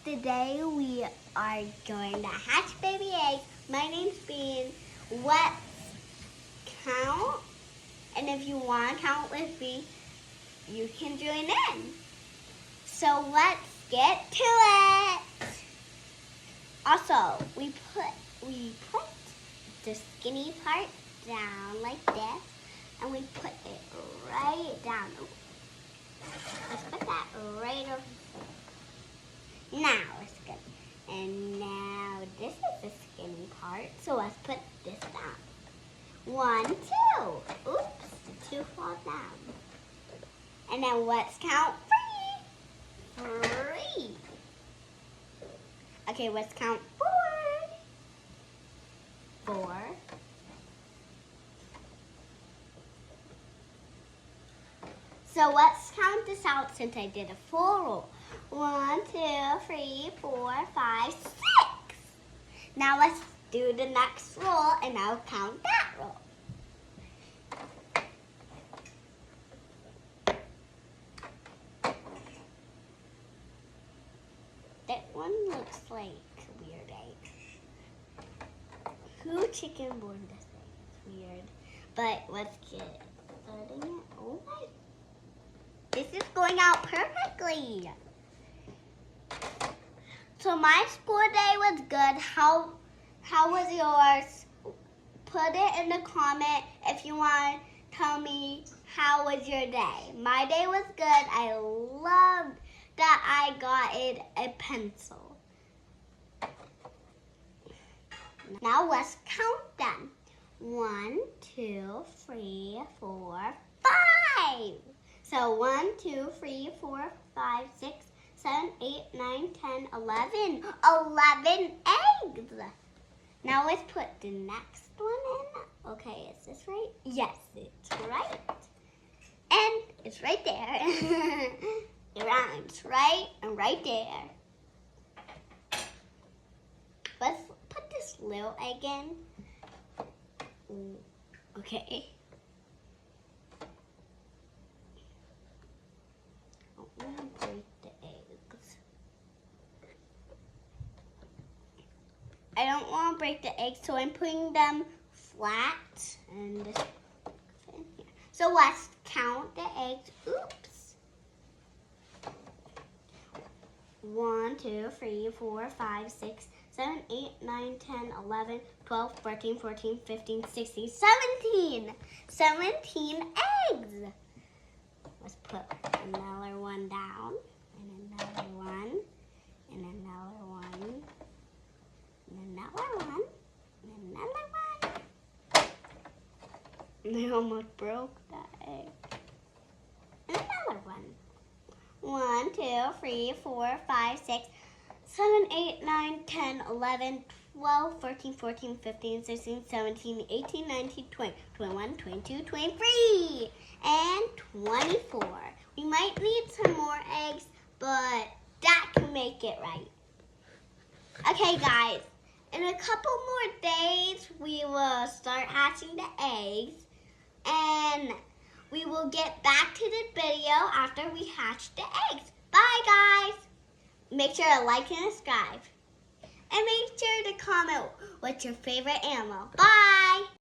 Today we are going to hatch baby eggs. My name's Bean. Let's count. And if you want to count with me, you can join in. So let's get to it. Also, we put the skinny part down like this, and we put it right down. Let's put that right over here. Now it's good. And now this is the skinny part, so let's put this down. 1, 2. Oops, the 2 fall down. And then let's count 3. Okay, let's count 4. So let's count this out since I did a full roll. 1, 2, 3, 4, 5, 6. Now let's do the next roll and I'll count that roll. That one looks like a weird egg. Who chicken born this egg? It's weird. But let's get starting it. Oh my. This is going out perfectly. So my school day was good. How was yours? Put it in the comment if you want to tell me how was your day. My day was good. I loved that I got a pencil. Now let's count them. 1, 2, 3, 4, 5. So 1, 2, 3, 4, 5, 6, 7, 8, 9, 10, 11. 11 eggs. Now let's put the next one in. Okay, is this right? Yes, it's right. And it's right there. It rhymes, right? And right there. Let's put this little egg in. Okay. I don't want to break the eggs. I don't want to break the eggs, so I'm putting them flat. And this in here. So let's count the eggs. Oops. 1, 2, 3, 4, 5, 6, 7, 8, 9, 10, 11, 12, 13, 14, 15, 16, 17. 17 eggs. Let's put another one down, and another one, and another one, and another one, and another one. I almost broke that egg. And another one. 1, 2, 3, 4, 5, 6, 7, 8, 9, 10, 11, 12, 13, 14, 15, 16, 17, 18, 19, 20, 21, 22, 23, and 24. We might need some more eggs, but that can make it right. Okay, guys, in a couple more days, we will start hatching the eggs, and we will get back to the video after we hatch the eggs. Bye, guys. Make sure to like and subscribe. And make sure to comment what's your favorite animal. Bye.